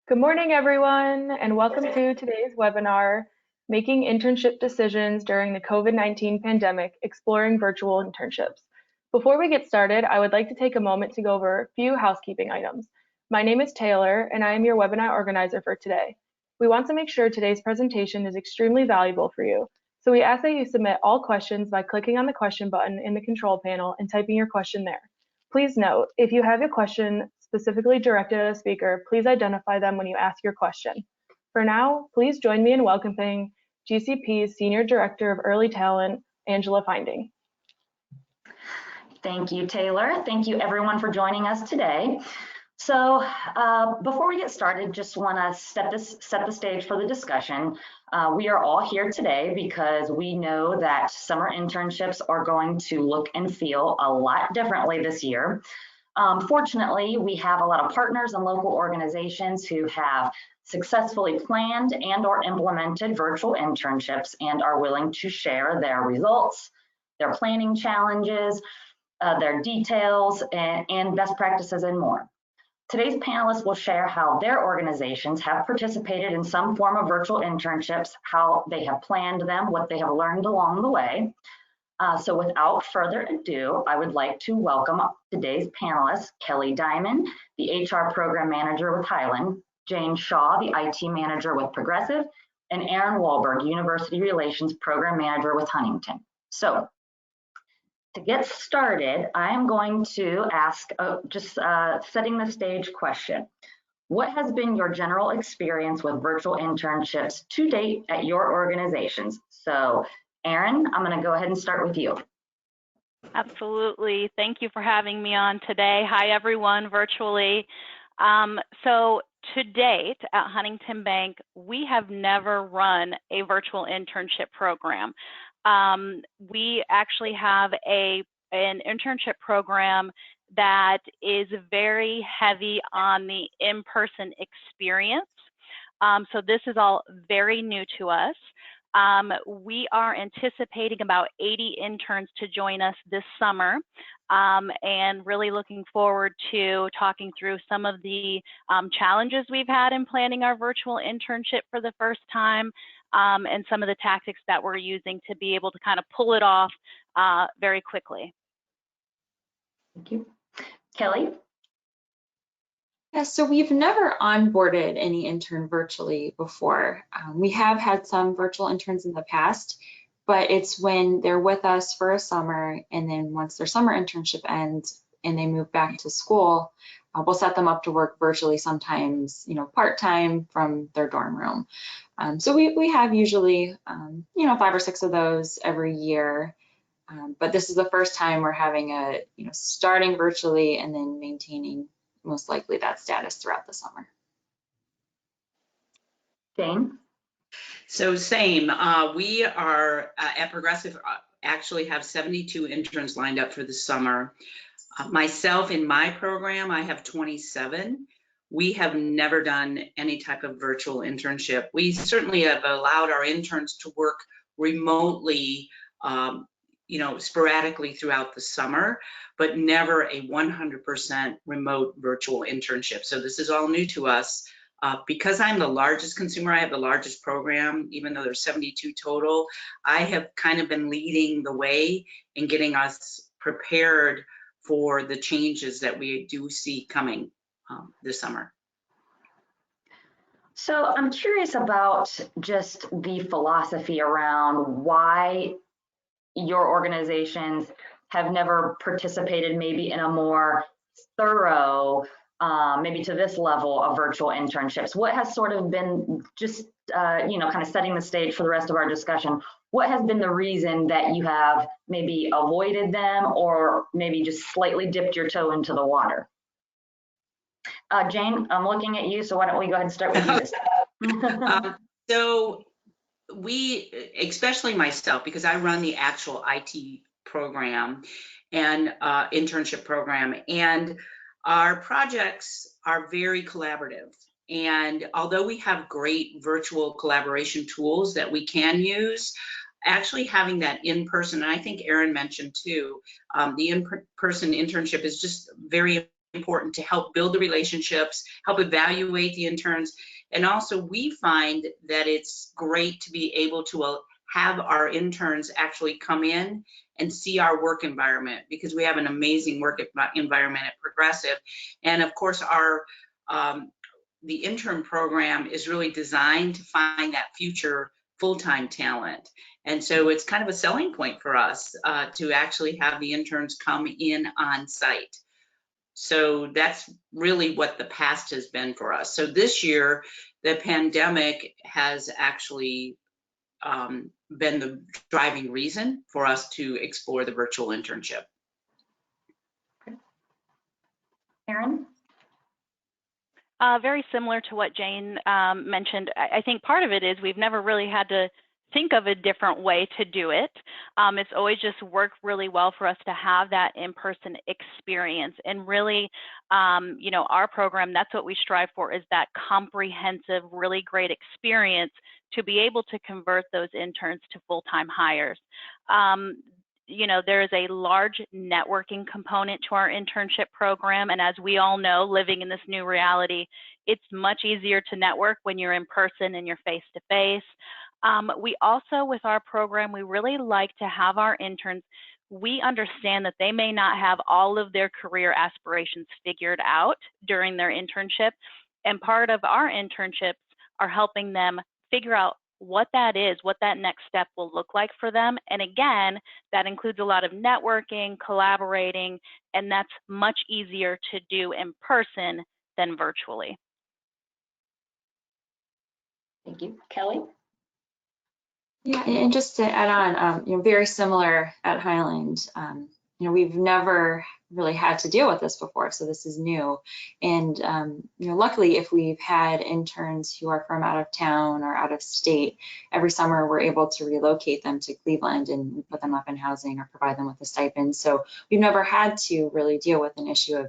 Good morning, everyone, and welcome to today's webinar, Making Internship Decisions During the COVID-19 Pandemic, Exploring Virtual Internships. Before we get started, I would like to take a moment to go over a few housekeeping items. My name is Taylor, and I am your webinar organizer for today. We want to make sure today's presentation is extremely valuable for you, so we ask that you submit all questions by clicking on the question button in the control panel and typing your question there. Please note, if you have a question specifically directed at a speaker, please identify them when you ask your question. For now, please join me in welcoming GCP's Senior Director of Early Talent, Angela Finding. Thank you, Taylor. Thank you, everyone, for joining us today. So before we get started, just want to set the stage for the discussion. We are all here today because we know that summer internships are going to look and feel a lot differently this year. Fortunately, we have a lot of partners and local organizations who have successfully planned and/or implemented virtual internships and are willing to share their results, their planning challenges, their details, and best practices and more. Today's panelists will share how their organizations have participated in some form of virtual internships, how they have planned them, what they have learned along the way. So without further ado, I would like to welcome today's panelists, Kelly Diamond, the HR Program Manager with Highland, Jane Shaw, the IT Manager with Progressive, and Erin Wahlberg, University Relations Program Manager with Huntington. So to get started, I am going to ask, setting the stage question. What has been your general experience with virtual internships to date at your organizations? So Erin, I'm going to go ahead and start with you. Absolutely. Thank you for having me on today. Hi, everyone, virtually. So to date at Huntington Bank, we have never run a virtual internship program. We actually have an internship program that is very heavy on the in-person experience. So this is all very new to us. We are anticipating about 80 interns to join us this summer, and really looking forward to talking through some of the challenges we've had in planning our virtual internship for the first time, and some of the tactics that we're using to be able to kind of pull it off very quickly. Thank you. Kelly? Yeah, so we've never onboarded any intern virtually before. We have had some virtual interns in the past, but it's when they're with us for a summer, and then once their summer internship ends and they move back to school, we'll set them up to work virtually, sometimes, part-time from their dorm room. So we have usually, 5 or 6 of those every year. But this is the first time we're having starting virtually and then maintaining most likely that status throughout the summer. Jane? So same, we are at Progressive actually have 72 interns lined up for the summer. Myself in my program, I have 27. We have never done any type of virtual internship. We certainly have allowed our interns to work remotely, sporadically throughout the summer, but never a 100% remote virtual internship. So this is all new to us. Because I'm the largest consumer, I have the largest program, even though there's 72 total, I have kind of been leading the way in getting us prepared for the changes that we do see coming this summer. So I'm curious about just the philosophy around why your organizations have never participated maybe in a more thorough, maybe to this level of virtual internships. What has sort of been just, kind of setting the stage for the rest of our discussion, what has been the reason that you have maybe avoided them or maybe just slightly dipped your toe into the water? Jane, I'm looking at you, so why don't we go ahead and start with you. So we, especially myself, because I run the actual IT program and internship program, and our projects are very collaborative. And although we have great virtual collaboration tools that we can use, actually having that in-person, and I think Erin mentioned too, the in-person internship is just very important to help build the relationships, help evaluate the interns. And also we find that it's great to be able to have our interns actually come in and see our work environment, because we have an amazing work environment at Progressive. And of course, our the intern program is really designed to find that future full-time talent. And so it's kind of a selling point for us to actually have the interns come in on site. So that's really what the past has been for us. So this year, the pandemic has actually been the driving reason for us to explore the virtual internship. Erin? Very similar to what Jane mentioned. I think part of it is we've never really had to think of a different way to do it. It's always just worked really well for us to have that in-person experience. And really, you know, our program, that's what we strive for, is that comprehensive, really great experience to be able to convert those interns to full-time hires. You know, there is a large networking component to our internship program. And as we all know, living in this new reality, it's much easier to network when you're in person and you're face-to-face. We also, with our program, we really like to have our interns, we understand that they may not have all of their career aspirations figured out during their internship. And part of our internships are helping them figure out what that is, what that next step will look like for them. And again, that includes a lot of networking, collaborating, and that's much easier to do in person than virtually. Thank you. Kelly? Yeah, and just to add on, you know, very similar at Highland. You know, we've never really had to deal with this before, so this is new. And you know, luckily, if we've had interns who are from out of town or out of state, every summer we're able to relocate them to Cleveland and put them up in housing or provide them with a stipend. So we've never had to really deal with an issue of,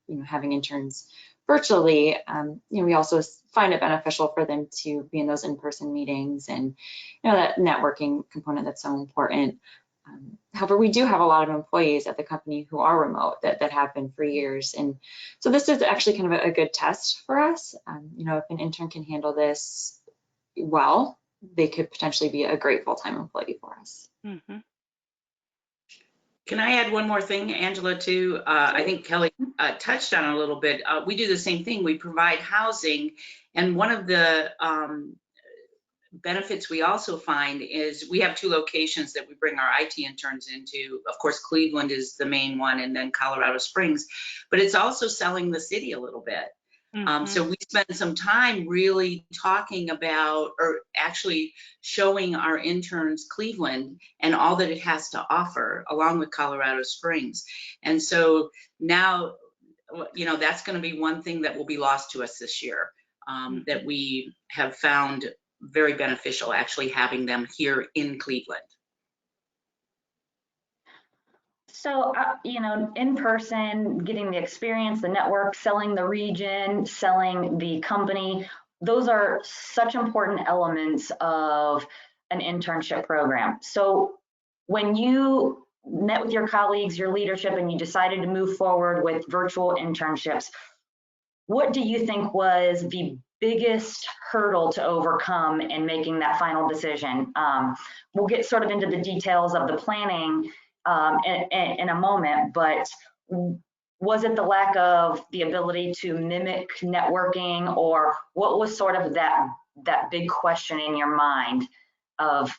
you know, having interns virtually. You know, we also find it beneficial for them to be in those in-person meetings and, you know, that networking component that's so important. However, we do have a lot of employees at the company who are remote that have been for years. And so this is actually kind of a good test for us. You know, if an intern can handle this well, they could potentially be a great full-time employee for us. Mm-hmm. Can I add one more thing, Angela, too? I think Kelly touched on it a little bit. We do the same thing. We provide housing. And one of the benefits we also find is we have 2 locations that we bring our IT interns into. Of course, Cleveland is the main one, and then Colorado Springs, but it's also selling the city a little bit. Mm-hmm. So we spend some time really talking about, or actually showing our interns Cleveland and all that it has to offer, along with Colorado Springs. And so now, you know, that's going to be one thing that will be lost to us this year, that we have found very beneficial, actually having them here in Cleveland. So, you know, in person, getting the experience, the network, selling the region, selling the company, those are such important elements of an internship program. So when you met with your colleagues, your leadership, and you decided to move forward with virtual internships, what do you think was the biggest hurdle to overcome in making that final decision? We'll get sort of into the details of the planning in a moment, but was it the lack of the ability to mimic networking, or what was sort of that big question in your mind of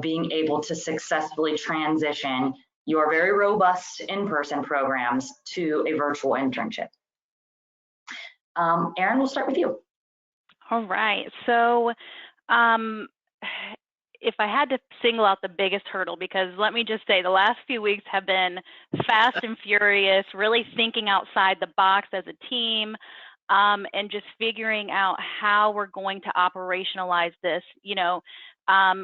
being able to successfully transition your very robust in-person programs to a virtual internship? Erin, we'll start with you. All right. So if I had to single out the biggest hurdle, because let me just say the last few weeks have been fast and furious, really thinking outside the box as a team, and just figuring out how we're going to operationalize this. You know,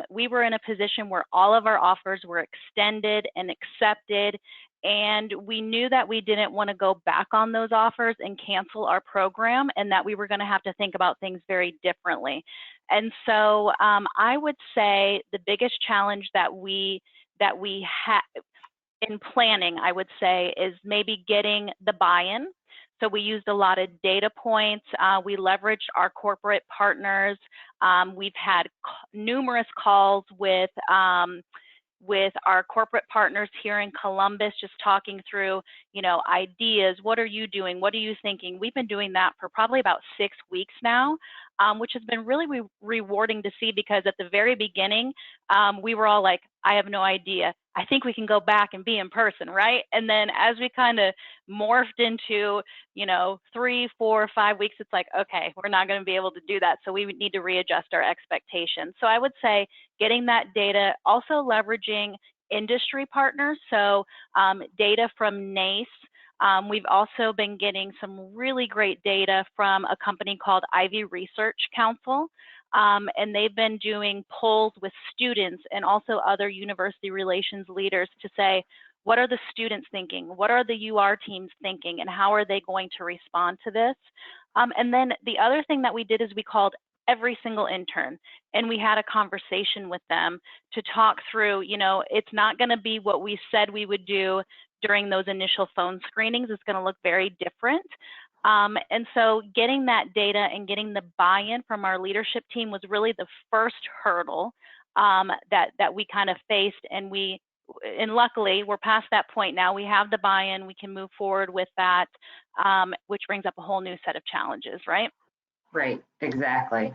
we were in a position where all of our offers were extended and accepted, and we knew that we didn't want to go back on those offers and cancel our program, and that we were going to have to think about things very differently. And so I would say the biggest challenge that we had in planning, I would say, is maybe getting the buy-in. So we used a lot of data points. We leveraged our corporate partners. We've had numerous calls with our corporate partners here in Columbus, just talking through, ideas. What are you doing? What are you thinking? We've been doing that for probably about 6 weeks now, which has been really rewarding to see, because at the very beginning, we were all like, I have no idea. I think we can go back and be in person, right? And then as we kind of morphed into, 3, 4, 5 weeks, it's like, okay, we're not going to be able to do that. So we need to readjust our expectations. So I would say getting that data, also leveraging industry partners. So data from NACE. We've also been getting some really great data from a company called Ivy Research Council. And they've been doing polls with students and also other university relations leaders to say, what are the students thinking? What are the UR teams thinking? And how are they going to respond to this? And then the other thing that we did is we called every single intern, and we had a conversation with them to talk through, it's not going to be what we said we would do during those initial phone screenings. It's going to look very different. And so getting that data and getting the buy-in from our leadership team was really the first hurdle that we kind of faced. And luckily we're past that point now. We have the buy-in, we can move forward with that, which brings up a whole new set of challenges, right? Right, exactly.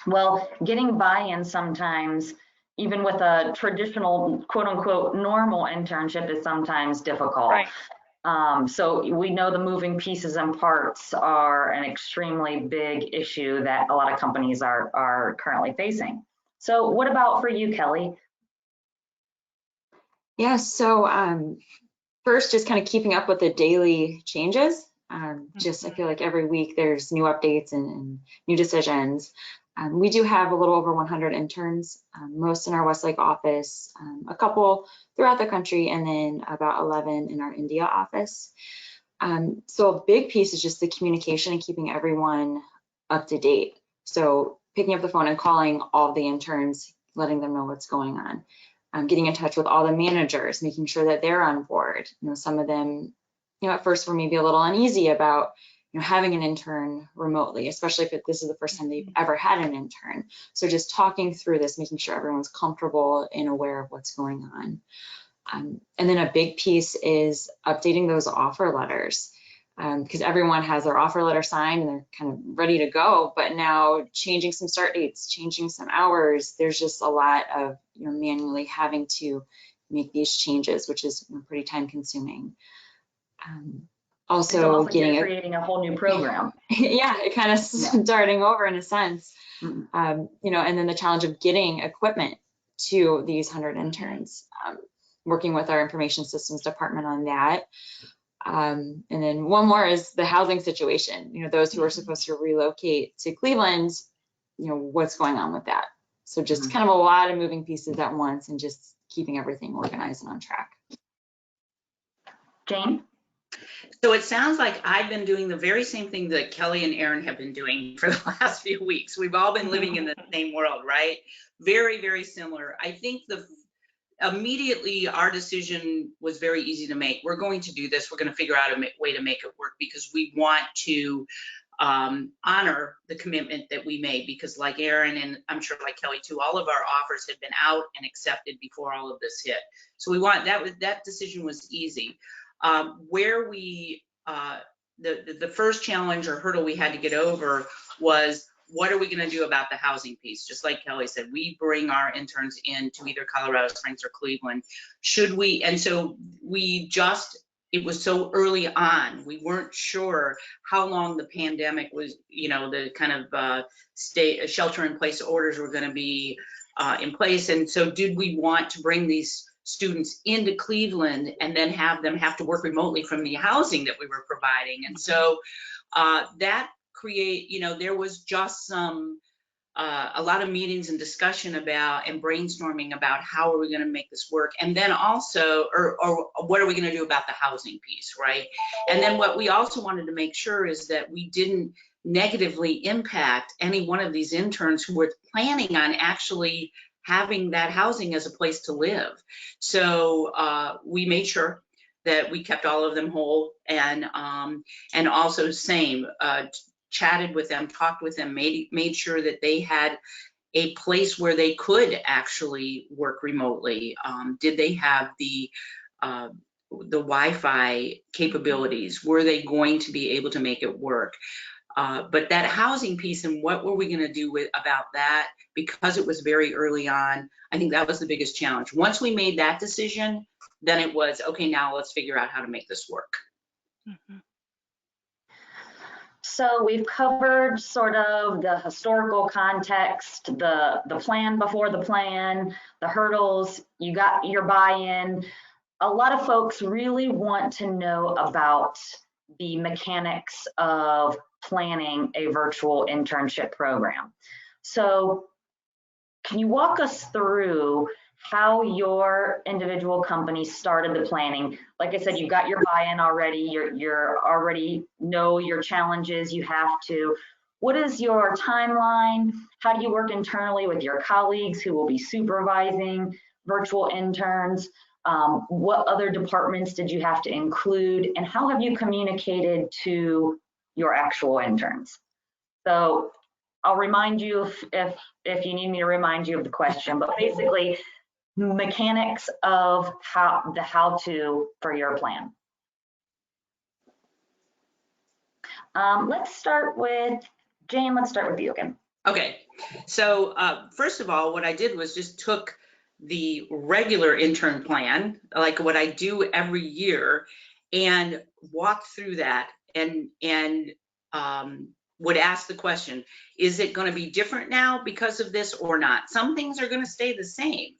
Well, getting buy-in sometimes, even with a traditional quote unquote normal internship, is sometimes difficult. Right. So we know the moving pieces and parts are an extremely big issue that a lot of companies are currently facing. So what about for you, Kelly? Yeah, so first, just kind of keeping up with the daily changes. I feel like every week there's new updates and new decisions. We do have a little over 100 interns, most in our Westlake office, a couple throughout the country, and then about 11 in our India office. So a big piece is just the communication and keeping everyone up to date. So picking up the phone and calling all the interns, letting them know what's going on. Getting in touch with all the managers, making sure that they're on board. Some of them, at first were maybe a little uneasy about, having an intern remotely, especially if this is the first time they've ever had an intern. So just talking through this, making sure everyone's comfortable and aware of what's going on. And then a big piece is updating those offer letters, because everyone has their offer letter signed and they're kind of ready to go, but now changing some start dates, changing some hours, there's just a lot of manually having to make these changes, which is pretty time consuming. Also creating a whole new program. Yeah, it kind of starting over in a sense. And then the challenge of getting equipment to these 100 interns, working with our information systems department on that. And then one more is the housing situation. Those who are supposed to relocate to Cleveland, what's going on with that? So just kind of a lot of moving pieces at once and just keeping everything organized and on track. Jane? So it sounds like I've been doing the very same thing that Kelly and Erin have been doing for the last few weeks. We've all been living in the same world, right? Very, very similar. I think immediately our decision was very easy to make. We're going to do this. We're going to figure out a way to make it work, because we want to honor the commitment that we made, because like Erin, and I'm sure like Kelly too, all of our offers had been out and accepted before all of this hit. So we want that decision was easy. Where we the first challenge or hurdle we had to get over was, what are we going to do about the housing piece? Just like Kelly said, we bring our interns into either Colorado Springs or Cleveland. Should we? And so it was so early on, we weren't sure how long the pandemic was, the kind of state shelter in place orders were going to be in place. And so did we want to bring these students into Cleveland and then have them have to work remotely from the housing that we were providing? And so that there was just a lot of meetings and discussion about and brainstorming about how are we going to make this work, and then also or what are we going to do about the housing piece, right? And then what we also wanted to make sure is that we didn't negatively impact any one of these interns who were planning on actually having that housing as a place to live. So we made sure that we kept all of them whole, and also same, chatted with them, talked with them, made sure that they had a place where they could actually work remotely. Did they have the Wi-Fi capabilities? Were they going to be able to make it work? But that housing piece and what were we going to do about that, because it was very early on, I think that was the biggest challenge. Once we made that decision, then it was, okay, now let's figure out how to make this work. Mm-hmm. So we've covered sort of the historical context, the plan before the plan, the hurdles, you got your buy-in. A lot of folks really want to know about the mechanics of planning a virtual internship program. So can you walk us through how your individual company started the planning? Like I said, you've got your buy-in already, you're already know your challenges you have to. What is your timeline? How do you work internally with your colleagues who will be supervising virtual interns? What other departments did you have to include? And how have you communicated to your actual interns? So I'll remind you if you need me to remind you of the question, but basically mechanics of how-to for your plan. Let's start with Jane. Let's start with you again. Okay, so first of all, what I did was just took the regular intern plan, like what I do every year, and walked through that and would ask the question, is it going to be different now because of this or not? Some things are going to stay the same.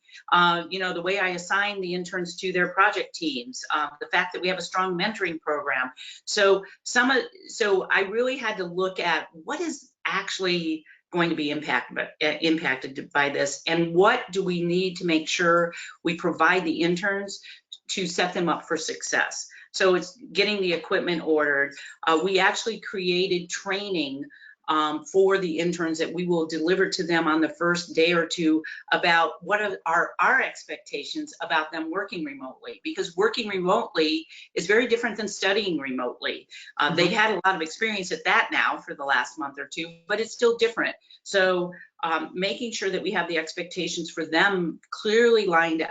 You know, the way I assign the interns to their project teams, the fact that we have a strong mentoring program. So I really had to look at what is actually going to be impacted by this, and what do we need to make sure we provide the interns to set them up for success. So it's getting the equipment ordered. We actually created training for the interns that we will deliver to them on the first day or two about what are our expectations about them working remotely, because working remotely is very different than studying remotely. They've had a lot of experience at that now for the last month or two, but it's still different. So making sure that we have the expectations for them clearly lined,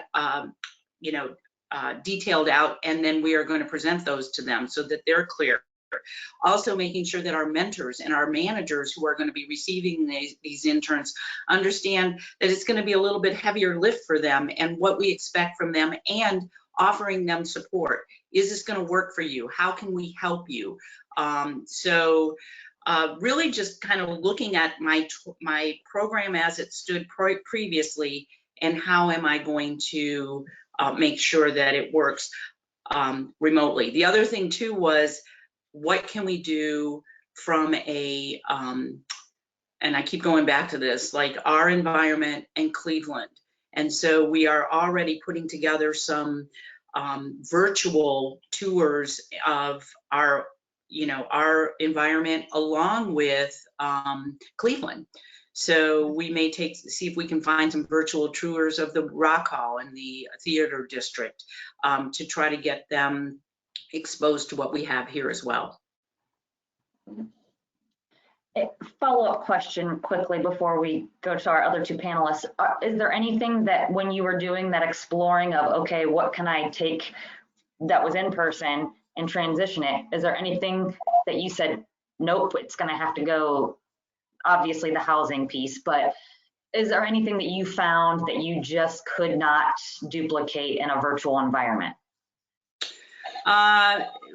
detailed out, and then we are going to present those to them so that they're clear. Also making sure that our mentors and our managers who are going to be receiving these interns understand that it's going to be a little bit heavier lift for them and what we expect from them, and offering them support. Is this going to work for you? How can we help you? Really just kind of looking at my program as it stood previously, and how am I going to make sure that it works remotely. The other thing too was, what can we do from a, and I keep going back to this, like our environment and Cleveland. And so we are already putting together some virtual tours of our environment along with Cleveland. So we may see if we can find some virtual tours of the Rock Hall and the theater district to try to get them exposed to what we have here as well. Follow-up question quickly before we go to our other two panelists. Is there anything that when you were doing that exploring of, okay, what can I take that was in person and transition it? Is there anything that you said, nope, it's going to have to go, obviously the housing piece, but is there anything that you found that you just could not duplicate in a virtual environment?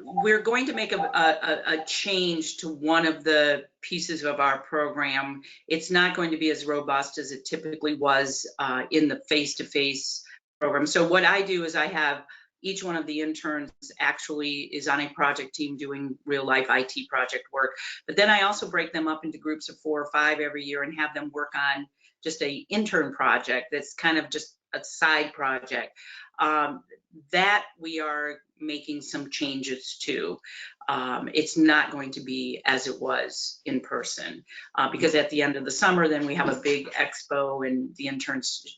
We're going to make a change to one of the pieces of our program. It's not going to be as robust as it typically was in the face-to-face program. So what I do is I have each one of the interns actually is on a project team doing real life IT project work. But then I also break them up into groups of 4 or 5 every year and have them work on just a intern project that's kind of just a side project. That we are making some changes to. It's not going to be as it was in person, because at the end of the summer, then we have a big expo and the interns,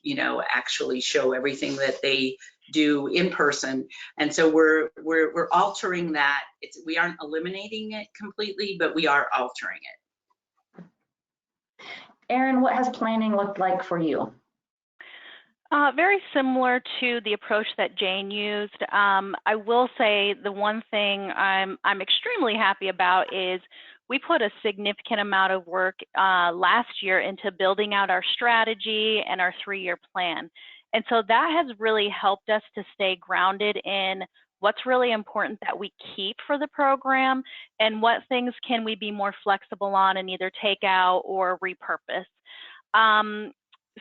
actually show everything that they do in person. And so we're altering that. We aren't eliminating it completely, but we are altering it. Erin, what has planning looked like for you? Very similar to the approach that Jane used. I will say the one thing I'm extremely happy about is we put a significant amount of work last year into building out our strategy and our 3-year plan. And so that has really helped us to stay grounded in what's really important that we keep for the program and what things can we be more flexible on and either take out or repurpose.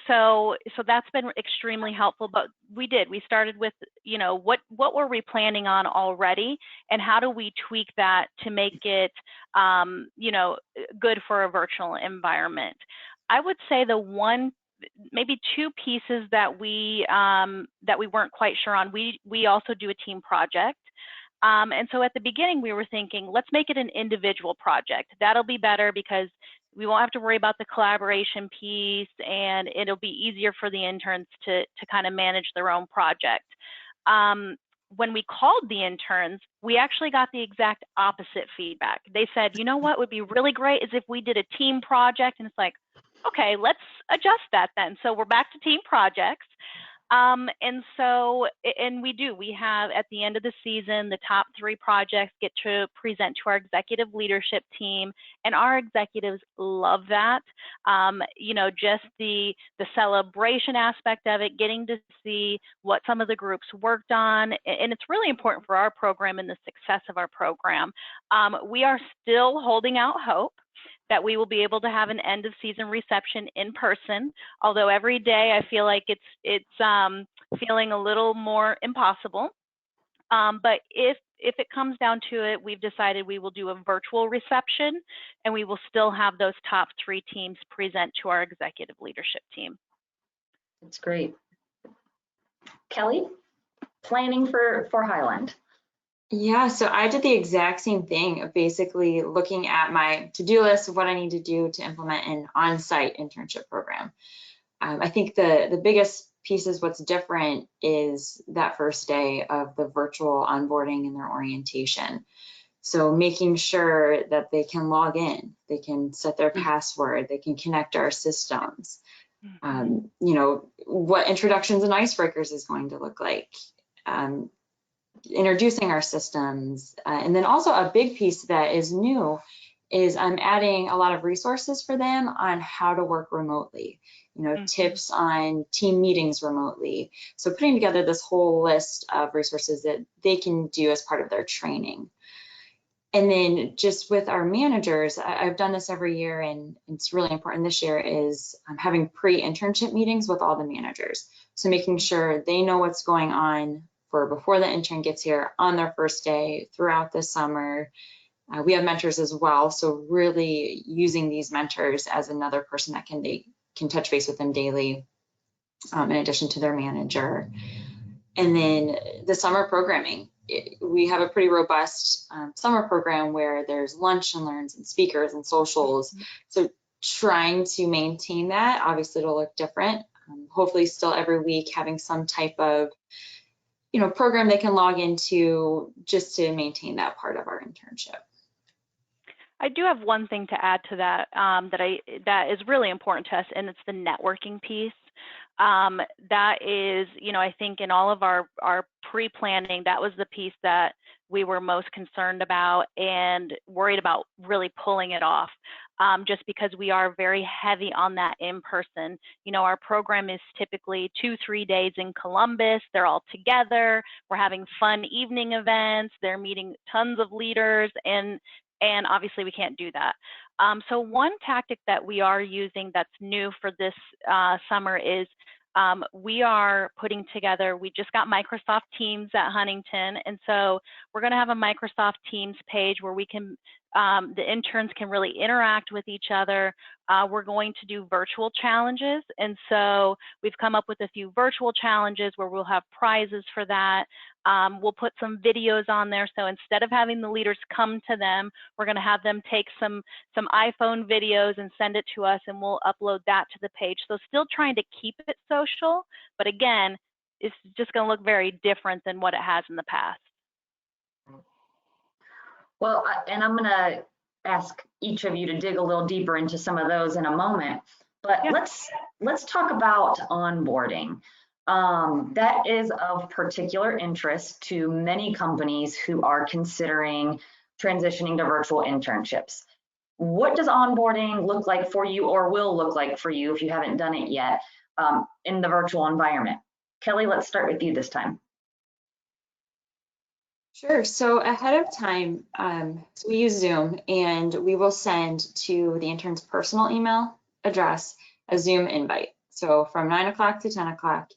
So that's been extremely helpful, but we started with, what were we planning on already and how do we tweak that to make it, good for a virtual environment. I would say maybe 2 pieces that we weren't quite sure on. We also do a team project. And so at the beginning we were thinking, let's make it an individual project. That'll be better because we won't have to worry about the collaboration piece and it'll be easier for the interns to kind of manage their own project. When we called the interns, we actually got the exact opposite feedback. They said, you know what would be really great is if we did a team project. And it's like, okay, let's adjust that then. So we're back to team projects. We have at the end of the season, the top 3 projects get to present to our executive leadership team, and our executives love that. Just the celebration aspect of it, getting to see what some of the groups worked on, and it's really important for our program and the success of our program. We are still holding out hope that we will be able to have an end of season reception in person, although every day I feel like it's feeling a little more impossible. But if it comes down to it, we've decided we will do a virtual reception and we will still have those top 3 teams present to our executive leadership team. That's great. Kelly, planning for Highland. Yeah, so I did the exact same thing of basically looking at my to-do list of what I need to do to implement an on-site internship program. I think the biggest piece is what's different is that first day of the virtual onboarding and their orientation. So making sure that they can log in, they can set their password, they can connect our systems. What introductions and icebreakers is going to look like. Introducing our systems, and then also a big piece that is new is I'm adding a lot of resources for them on how to work remotely, tips on team meetings remotely. So putting together this whole list of resources that they can do as part of their training. And then just with our managers, I've done this every year and it's really important this year is having pre-internship meetings with all the managers. So making sure they know what's going on for before the intern gets here, on their first day, throughout the summer. We have mentors as well, so really using these mentors as another person that they can touch base with them daily, in addition to their manager. And then the summer programming. We have a pretty robust summer program where there's lunch and learns and speakers and socials. So trying to maintain that, obviously it'll look different. Hopefully still every week having some type of program they can log into just to maintain that part of our internship. I do have one thing to add to that that is really important to us, and it's the networking piece. That is, I think in all of our pre-planning, that was the piece that we were most concerned about and worried about really pulling it off. Just because we are very heavy on that in person. Our program is typically 2-3 days in Columbus. They're all together. We're having fun evening events. They're meeting tons of leaders, and obviously we can't do that. So one tactic that we are using that's new for this summer is we are putting together, we just got Microsoft Teams at Huntington, and so we're going to have a Microsoft Teams page where we can, the interns can really interact with each other. We're going to do virtual challenges, and so we've come up with a few virtual challenges where we'll have prizes for that. We'll put some videos on there, so instead of having the leaders come to them, we're going to have them take some iPhone videos and send it to us, and we'll upload that to the page. So still trying to keep it social, but again, it's just going to look very different than what it has in the past. Well, and I'm going to ask each of you to dig a little deeper into some of those in a moment, but Yeah. let's talk about onboarding. That is of particular interest to many companies who are considering transitioning to virtual internships. What does onboarding look like for you, or will look like for you if you haven't done it yet, in the virtual environment? Kelly, let's start with you this time. Sure. So ahead of time, so we use Zoom, and we will send to the intern's personal email address a Zoom invite. So from 9 o'clock to 10 o'clock,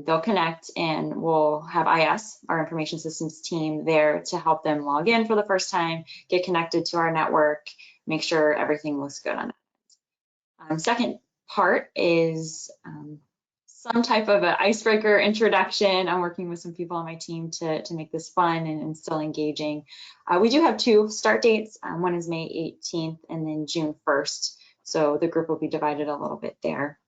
they'll connect, and we'll have IS, our information systems team, there to help them log in for the first time, get connected to our network, make sure everything looks good on it. Second part is some type of an icebreaker introduction. I'm working with some people on my team to make this fun and still engaging. We do have 2 start dates. One is May 18th and then June 1st. So the group will be divided a little bit there.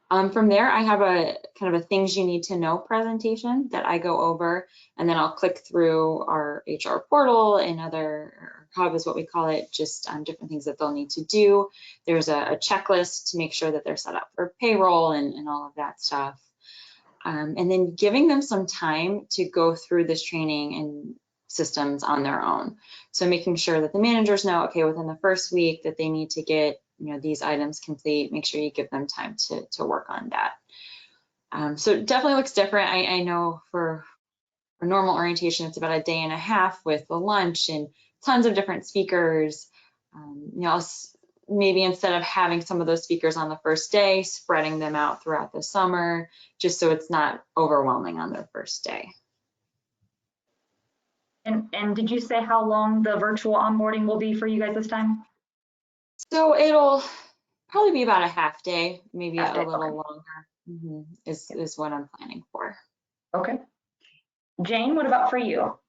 From there, I have a kind of a things you need to know presentation that I go over, and then I'll click through our HR portal and other hub is what we call it, just different things that they'll need to do. There's a checklist to make sure that they're set up for payroll and all of that stuff. And then giving them some time to go through this training and systems on their own. So making sure that the managers know, okay, within the first week that they need to get these items complete, make sure you give them time to work on that. So it definitely looks different. I know for normal orientation, it's about a day and a half with the lunch and tons of different speakers. Maybe instead of having some of those speakers on the first day, spreading them out throughout the summer, just so it's not overwhelming on their first day. And did you say how long the virtual onboarding will be for you guys this time? So it'll probably be about a half day, maybe a little longer, is what I'm planning for. Okay. Jane, what about for you?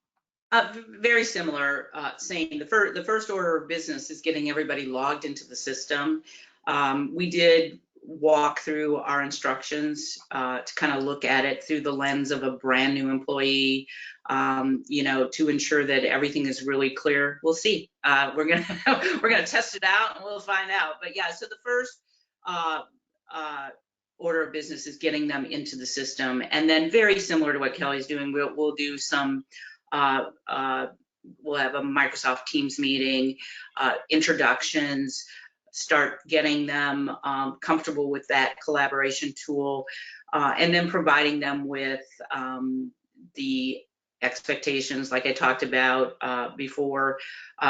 Very similar, same. The first order of business is getting everybody logged into the system. We did walk through our instructions to kind of look at it through the lens of a brand new employee, to ensure that everything is really clear. We'll see. We're gonna test it out and we'll find out. But yeah, so the first order of business is getting them into the system, and then very similar to what Kelly's doing, we'll do some. We'll have a Microsoft Teams meeting, introductions, start getting them comfortable with that collaboration tool, and then providing them with the expectations like I talked about before.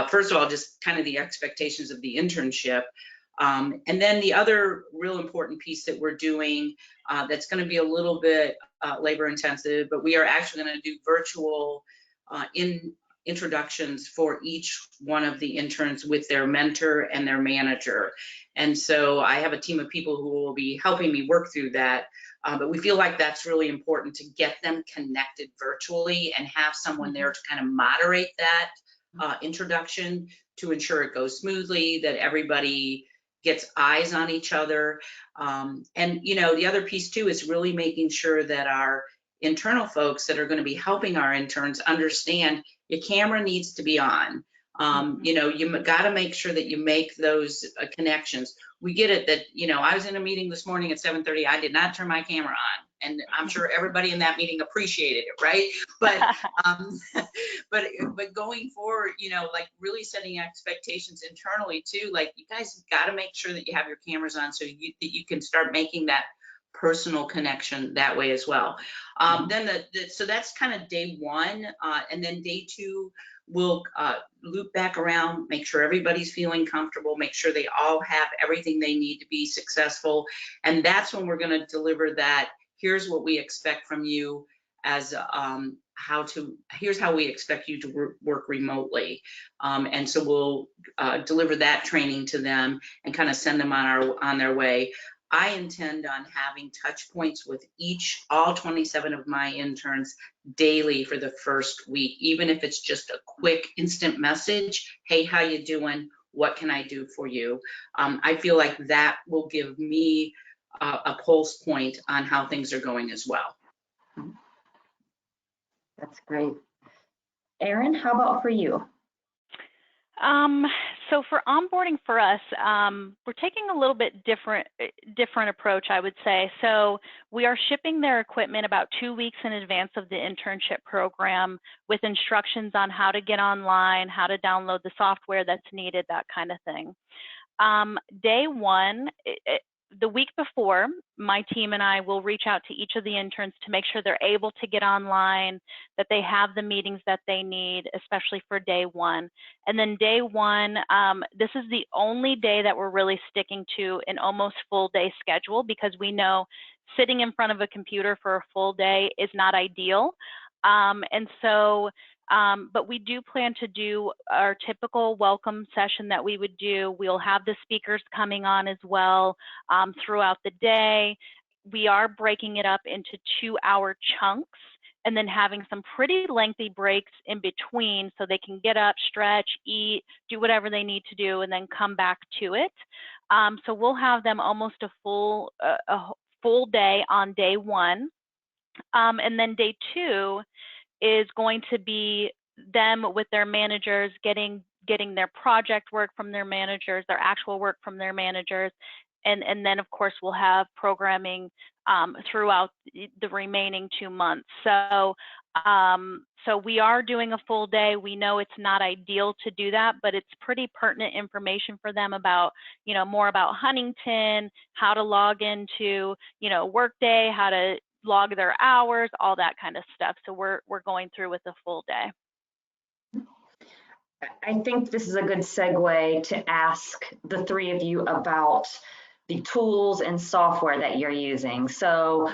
First of all, just kind of the expectations of the internship. And then the other real important piece that we're doing that's going to be a little bit labor intensive, but we are actually going to do virtual introductions for each one of the interns with their mentor and their manager. And so I have a team of people who will be helping me work through that. But we feel like that's really important to get them connected virtually and have someone there to kind of moderate that introduction to ensure it goes smoothly, that everybody gets eyes on each other. And the other piece too is really making sure that our internal folks that are going to be helping our interns understand your camera needs to be on. You got to make sure that you make those connections. We get it that, I was in a meeting this morning at 7:30. I did not turn my camera on, and I'm sure everybody in that meeting appreciated it, right? But but going forward, like really setting expectations internally too. Like, you guys got to make sure that you have your cameras on so that you can start making that personal connection that way as well. So that's kind of day one, and then day two, we'll loop back around, make sure everybody's feeling comfortable, make sure they all have everything they need to be successful. And that's when we're going to deliver that. Here's what we expect from you as here's how we expect you to work remotely. And so we'll deliver that training to them and kind of send them on their way. I intend on having touch points with all 27 of my interns daily for the first week, even if it's just a quick instant message. Hey, how you doing? What can I do for you? I feel like that will give me a pulse point on how things are going as well. That's great. Erin, how about for you? So for onboarding for us, we're taking a little bit different approach, I would say. So we are shipping their equipment about 2 weeks in advance of the internship program with instructions on how to get online, how to download the software that's needed, that kind of thing. Day one, the week before, my team and I will reach out to each of the interns to make sure they're able to get online, that they have the meetings that they need, especially for day one. And then day one, this is the only day that we're really sticking to an almost full day schedule, because we know sitting in front of a computer for a full day is not ideal. But we do plan to do our typical welcome session that we would do. We'll have the speakers coming on as well throughout the day. We are breaking it up into 2-hour chunks and then having some pretty lengthy breaks in between so they can get up, stretch, eat, do whatever they need to do, and then come back to it. So we'll have them almost a full day on day one. And then day two is going to be them with their managers getting their project work from their managers, their actual work from their managers, and then of course we'll have programming throughout the remaining 2 months. So we are doing a full day. We know it's not ideal to do that, but it's pretty pertinent information for them about, more about Huntington, how to log into, Workday, how to log their hours, all that kind of stuff. So we're going through with a full day. I think this is a good segue to ask the three of you about the tools and software that you're using. So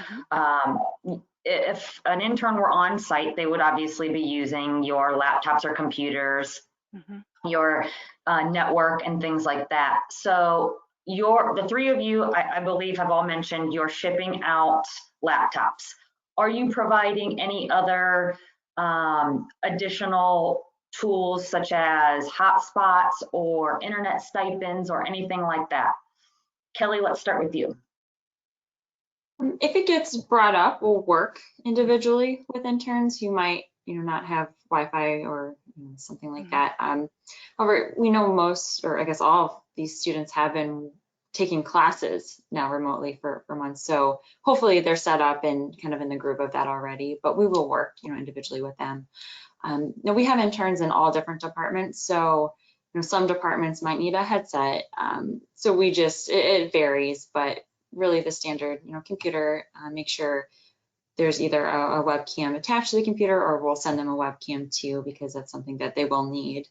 if an intern were on site, they would obviously be using your laptops or computers, your network and things like that. So the three of you, I believe, have all mentioned you're shipping out laptops. Are you providing any other additional tools such as hotspots or internet stipends or anything like that? Kelly, let's start with you. If it gets brought up, we'll work individually with interns who might, not have Wi-Fi or something like that. However, we know most, or I guess all of these students have been taking classes now remotely for months. So hopefully they're set up and kind of in the groove of that already, but we will work, individually with them. Now we have interns in all different departments. So, some departments might need a headset. So it varies, but really the standard, computer, make sure there's either a webcam attached to the computer, or we'll send them a webcam too, because that's something that they will need.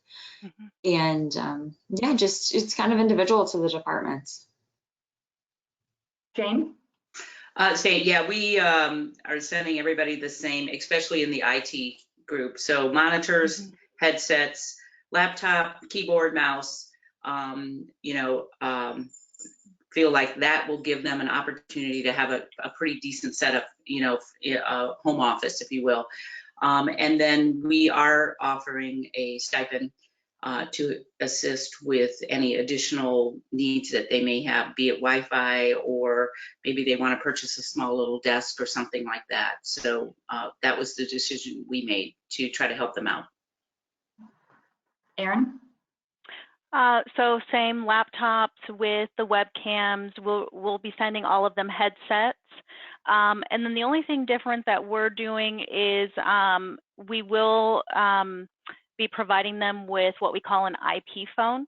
And it's kind of individual to the departments. Jane? We are sending everybody the same, especially in the IT group. So monitors, headsets, laptop, keyboard, mouse, feel like that will give them an opportunity to have a pretty decent setup, home office, if you will. And then we are offering a stipend to assist with any additional needs that they may have, be it Wi-Fi, or maybe they want to purchase a small little desk or something like that. So that was the decision we made to try to help them out. Erin? So same laptops with the webcams. We'll be sending all of them headsets. And then the only thing different that we're doing is we will be providing them with what we call an IP phone,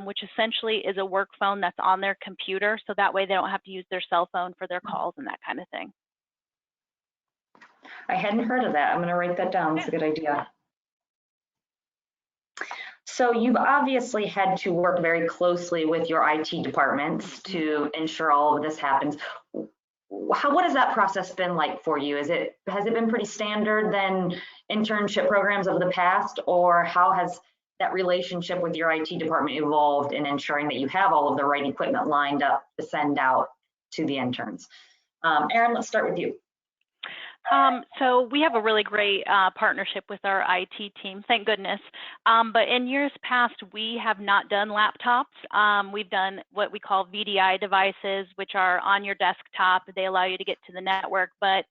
which essentially is a work phone that's on their computer. So that way they don't have to use their cell phone for their calls and that kind of thing. I hadn't heard of that. I'm going to write that down. It's a good idea. So you've obviously had to work very closely with your IT departments to ensure all of this happens. What has that process been like for you? Has it been pretty standard than internship programs of the past, or how has that relationship with your IT department evolved in ensuring that you have all of the right equipment lined up to send out to the interns? Erin, let's start with you. So we have a really great partnership with our IT team, thank goodness. But in years past, we have not done laptops. We've done what we call VDI devices, which are on your desktop. They allow you to get to the network, but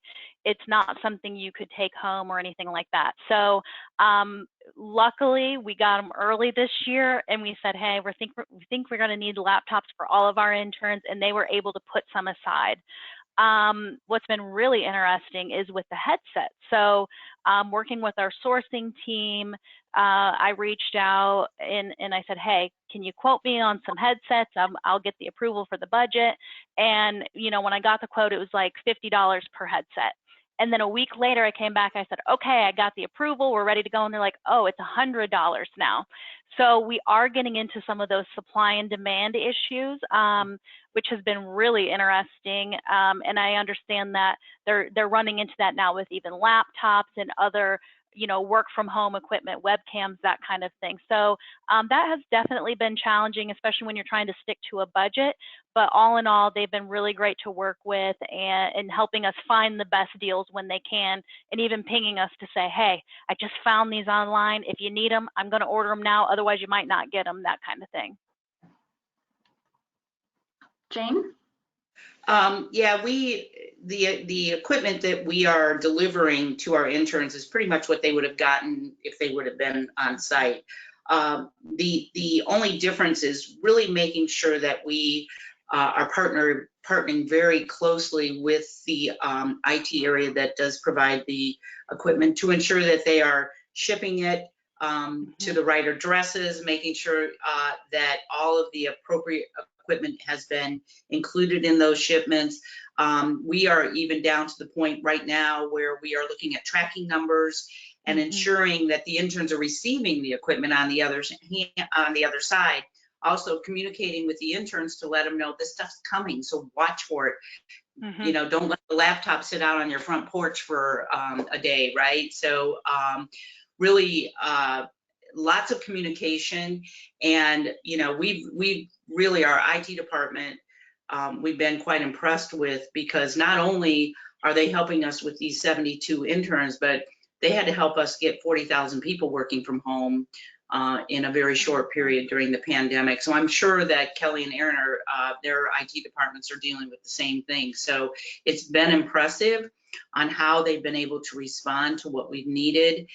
it's not something you could take home or anything like that. So luckily, we got them early this year, and we said, hey, we think we're going to need laptops for all of our interns, and they were able to put some aside. What's been really interesting is with the headset. So working with our sourcing team, I reached out and I said, hey, can you quote me on some headsets? I'll get the approval for the budget. And, you know, when I got the quote, it was like $50 per headset. And then a week later, I came back, I said, okay, I got the approval, we're ready to go. And they're like, oh, it's $100 now. So we are getting into some of those supply and demand issues, which has been really interesting. And I understand that they're running into that now with even laptops and other, you know, work from home equipment, webcams, that kind of thing. So that has definitely been challenging, especially when you're trying to stick to a budget. But all in all, they've been really great to work with and helping us find the best deals when they can, and even pinging us to say, hey, I just found these online. If you need them, I'm going to order them now. Otherwise, you might not get them, that kind of thing. Jane? Yeah, the equipment that we are delivering to our interns is pretty much what they would have gotten if they would have been on site. The only difference is really making sure that we are partnering very closely with the IT area that does provide the equipment to ensure that they are shipping it to the right addresses, making sure that all of the appropriate equipment has been included in those shipments. We are even down to the point right now where we are looking at tracking numbers and ensuring that the interns are receiving the equipment on the other side. Also communicating with the interns to let them know this stuff's coming, so watch for it. You know, don't let the laptop sit out on your front porch for a day, right? So really lots of communication, and you know, we really, our IT department, we've been quite impressed with, because not only are they helping us with these 72 interns, but they had to help us get 40,000 people working from home in a very short period during the pandemic. So I'm sure that Kelly and Erin are, their IT departments are dealing with the same thing. So it's been impressive on how they've been able to respond to what we've needed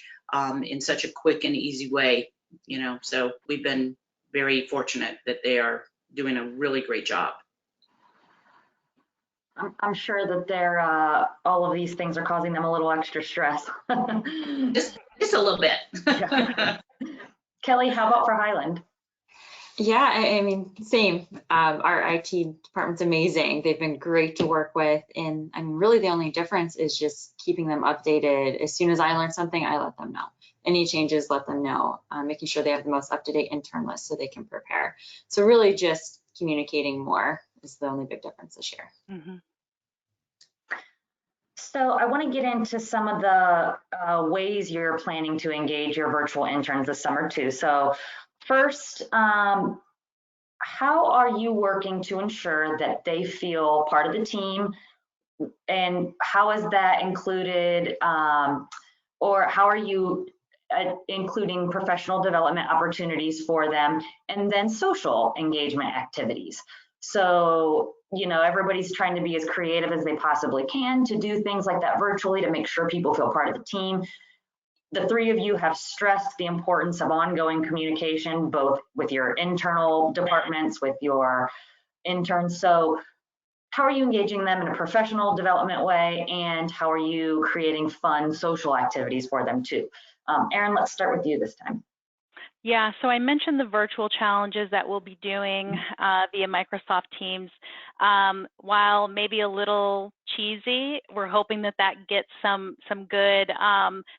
in such a quick and easy way, you know. So we've been very fortunate that they are doing a really great job. I'm sure that they're all of these things are causing them a little extra stress. just a little bit. Yeah. Kelly, how about for Highland? Yeah, I mean, same. Our IT department's amazing. They've been great to work with. And I mean, really the only difference is just keeping them updated. As soon as I learn something, I let them know. Any changes, let them know. Making sure they have the most up-to-date intern list so they can prepare. So really just communicating more is the only big difference this year. So I want to get into some of the ways you're planning to engage your virtual interns this summer too. So first, how are you working to ensure that they feel part of the team, and how is that included, or how are you including professional development opportunities for them, and then social engagement activities? So, you know, everybody's trying to be as creative as they possibly can to do things like that virtually to make sure people feel part of the team. The three of you have stressed the importance of ongoing communication, both with your internal departments, with your interns. So how are you engaging them in a professional development way, and how are you creating fun social activities for them too? Erin, let's start with you this time. Yeah, so I mentioned the virtual challenges that we'll be doing via Microsoft Teams. While maybe a little cheesy, we're hoping that that gets some good,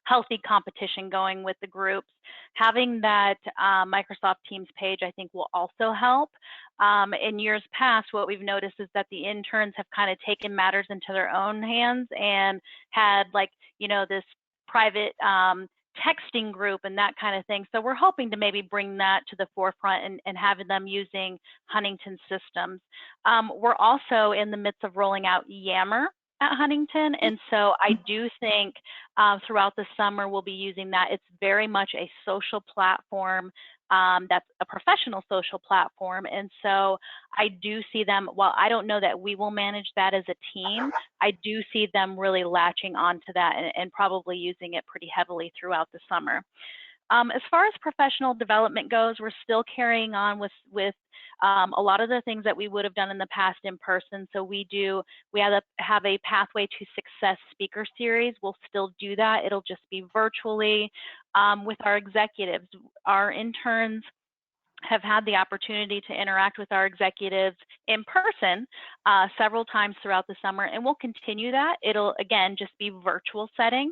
healthy competition going with the groups. Having that Microsoft Teams page, I think, will also help. In years past, what we've noticed is that the interns have kind of taken matters into their own hands and had, like, you know, this private texting group and that kind of thing. So we're hoping to maybe bring that to the forefront and having them using Huntington systems. We're also in the midst of rolling out Yammer at Huntington. And so I do think throughout the summer we'll be using that. It's very much a social platform. That's a professional social platform. And so I do see them, while I don't know that we will manage that as a team, I do see them really latching onto that and probably using it pretty heavily throughout the summer. As far as professional development goes, we're still carrying on with a lot of the things that we would have done in the past in person. So we have a Pathway to Success speaker series. We'll still do that. It'll just be virtually with our executives. Our interns have had the opportunity to interact with our executives in person several times throughout the summer, and we'll continue that. It'll, again, just be virtual setting.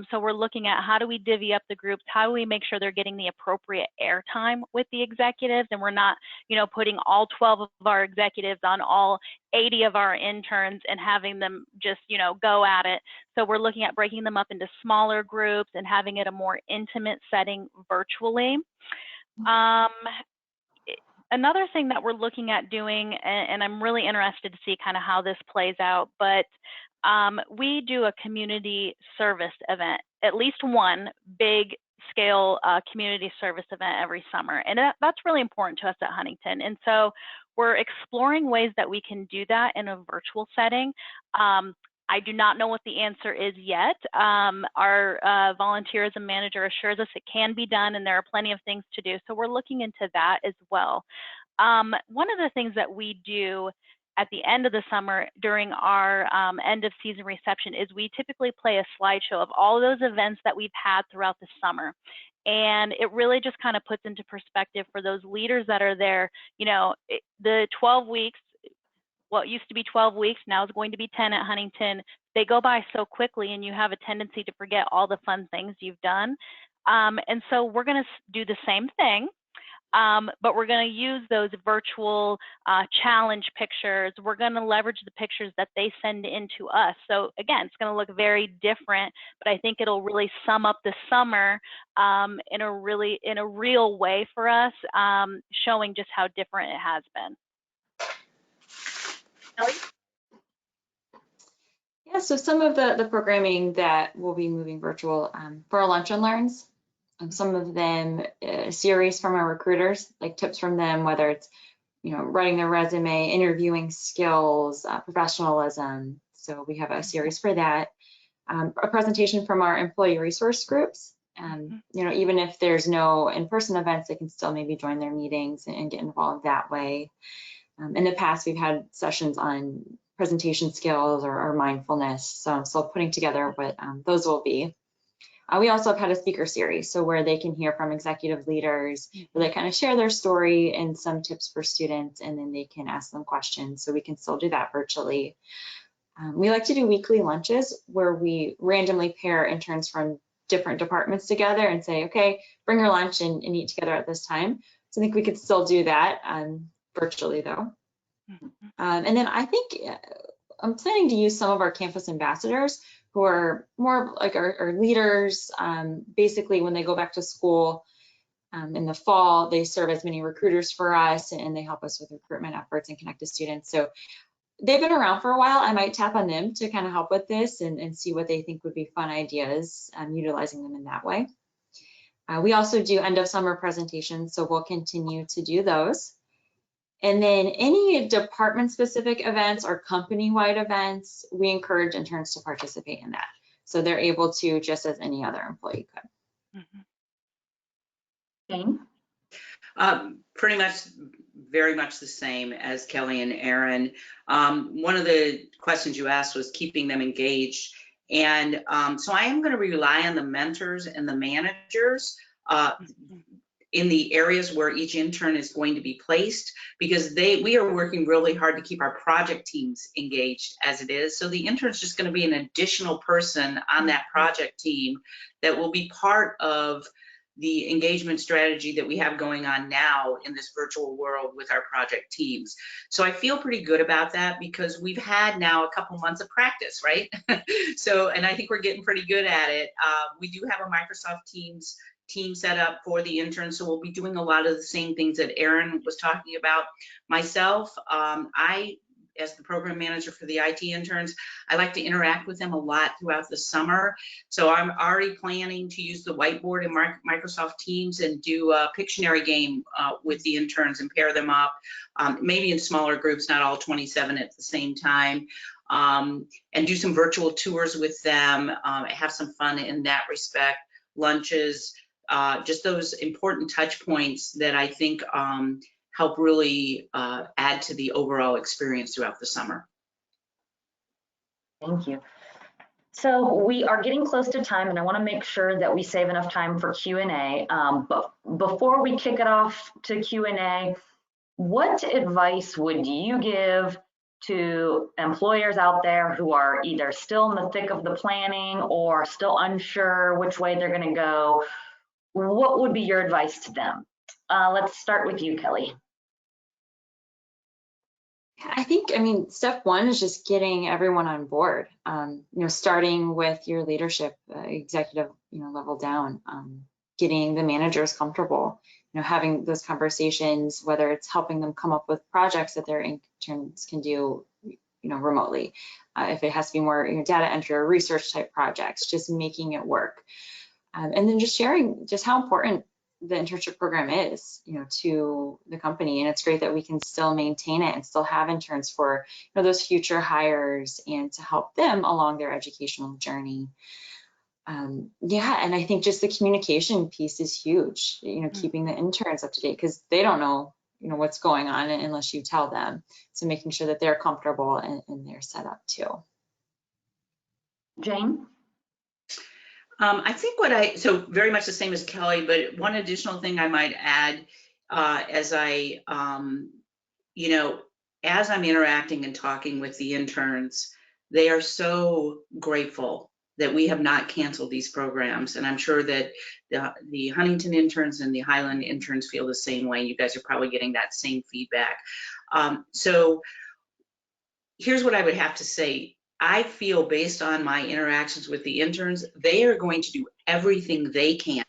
So we're looking at how do we divvy up the groups, how do we make sure they're getting the appropriate airtime with the executives, and we're not, you know, putting all 12 of our executives on all 80 of our interns and having them just, you know, go at it. So we're looking at breaking them up into smaller groups and having it a more intimate setting virtually. Another thing that we're looking at doing, and I'm really interested to see kind of how this plays out, but we do a community service event, at least one big scale community service event every summer. And that's really important to us at Huntington. And so we're exploring ways that we can do that in a virtual setting. I do not know what the answer is yet. Our volunteerism manager assures us it can be done and there are plenty of things to do. So we're looking into that as well. One of the things that we do at the end of the summer during our end of season reception is we typically play a slideshow of all those events that we've had throughout the summer. And it really just kind of puts into perspective for those leaders that are there, you know, the 12 weeks, what used to be 12 weeks now is going to be 10 at Huntington. They go by so quickly and you have a tendency to forget all the fun things you've done. And so we're going to do the same thing, but we're going to use those virtual challenge pictures. We're going to leverage the pictures that they send in to us. So again, it's going to look very different, but I think it'll really sum up the summer in a real way for us, showing just how different it has been. Ellie? Yeah, so some of the programming that will be moving virtual for our lunch and learns, some of them a series from our recruiters, like tips from them, whether it's, you know, writing their resume, interviewing skills, professionalism. So we have a series for that. A presentation from our employee resource groups. You know, even if there's no in-person events, they can still maybe join their meetings and get involved that way. In the past, we've had sessions on presentation skills or mindfulness. So I'm still putting together what those will be. We also have had a speaker series, so where they can hear from executive leaders, where they kind of share their story and some tips for students, and then they can ask them questions. So we can still do that virtually. We like to do weekly lunches where we randomly pair interns from different departments together and say, okay, bring your lunch and eat together at this time. So I think we could still do that virtually though. And then I think I'm planning to use some of our campus ambassadors who are more like our leaders. Basically, when they go back to school in the fall, they serve as mini recruiters for us and they help us with recruitment efforts and connect to students. So they've been around for a while. I might tap on them to kind of help with this and see what they think would be fun ideas, utilizing them in that way. We also do end of summer presentations, so we'll continue to do those. And then any department specific events or company-wide events, we encourage interns to participate in that. So they're able to just as any other employee could. Jane? Pretty much, very much the same as Kelly and Erin. One of the questions you asked was keeping them engaged. And so I am going to rely on the mentors and the managers. in the areas where each intern is going to be placed, because we are working really hard to keep our project teams engaged as it is. So the intern is just going to be an additional person on that project team that will be part of the engagement strategy that we have going on now in this virtual world with our project teams. So I feel pretty good about that because we've had now a couple months of practice, right? So, and I think we're getting pretty good at it. We do have a Microsoft Teams team set up for the interns, so we'll be doing a lot of the same things that Erin was talking about. Myself, as the program manager for the IT interns, I like to interact with them a lot throughout the summer. So I'm already planning to use the whiteboard in Microsoft Teams and do a Pictionary game with the interns and pair them up, maybe in smaller groups, not all 27 at the same time, and do some virtual tours with them, have some fun in that respect, lunches, just those important touch points that I think help really add to the overall experience throughout the summer. Thank you. So we are getting close to time, and I want to make sure that we save enough time for Q&A. But before we kick it off to Q&A, what advice would you give to employers out there who are either still in the thick of the planning or still unsure which way they're going to go? What would be your advice to them? Let's start with you, Kelly. I think, step one is just getting everyone on board, starting with your leadership, executive, level down, getting the managers comfortable, having those conversations, whether it's helping them come up with projects that their interns can do, remotely. If it has to be more data entry or research type projects, just making it work. And then just sharing just how important the internship program is, to the company. And it's great that we can still maintain it and still have interns for, those future hires and to help them along their educational journey. Yeah, and I think just the communication piece is huge, keeping the interns up to date because they don't know, what's going on unless you tell them. So making sure that they're comfortable and they're set up too. Jane? I think so very much the same as Kelly, but one additional thing I might add as I'm interacting and talking with the interns, they are so grateful that we have not canceled these programs. And I'm sure that the Huntington interns and the Highland interns feel the same way. You guys are probably getting that same feedback. So here's what I would have to say. I feel based on my interactions with the interns, they are going to do everything they can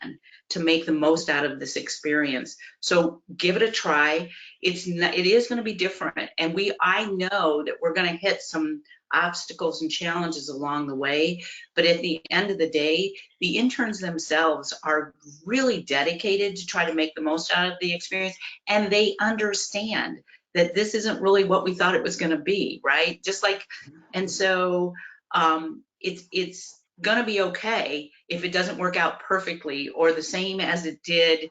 to make the most out of this experience. So give it a try. It is going to be different. And I know that we're going to hit some obstacles and challenges along the way. But at the end of the day, the interns themselves are really dedicated to try to make the most out of the experience. And they understand that this isn't really what we thought it was going to be, right? And so it's going to be okay if it doesn't work out perfectly, or the same as it did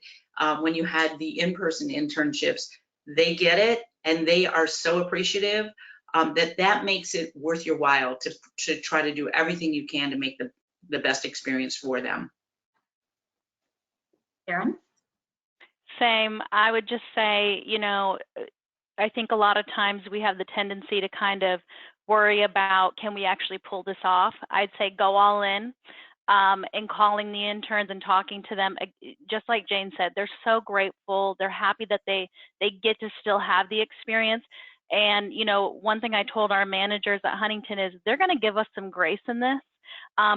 when you had the in-person internships. They get it, and they are so appreciative that makes it worth your while to try to do everything you can to make the best experience for them. Erin? Same. I would just say, I think a lot of times we have the tendency to kind of worry about, can we actually pull this off? I'd say go all in, and calling the interns and talking to them. Just like Jane said, they're so grateful. They're happy that they get to still have the experience. And, one thing I told our managers at Huntington is they're going to give us some grace in this.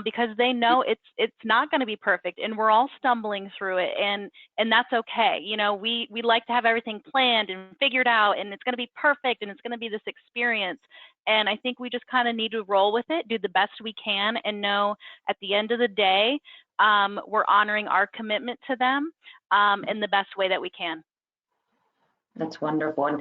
Because they know it's not going to be perfect, and we're all stumbling through it, and that's okay. We like to have everything planned and figured out, and it's going to be perfect, and it's going to be this experience. And I think we just kind of need to roll with it, do the best we can, and know at the end of the day, we're honoring our commitment to them in the best way that we can. That's wonderful.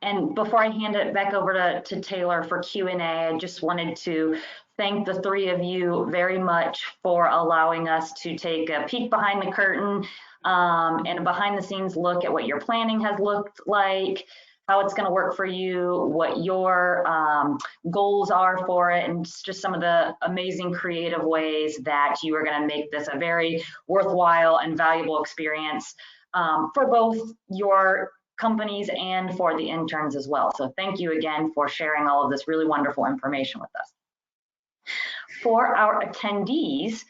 And before I hand it back over to Taylor for Q&A, I just wanted to thank the three of you very much for allowing us to take a peek behind the curtain and a behind the scenes look at what your planning has looked like, how it's going to work for you, what your goals are for it, and just some of the amazing creative ways that you are going to make this a very worthwhile and valuable experience. for both your companies and for the interns as well. So thank you again for sharing all of this really wonderful information with us. For our attendees,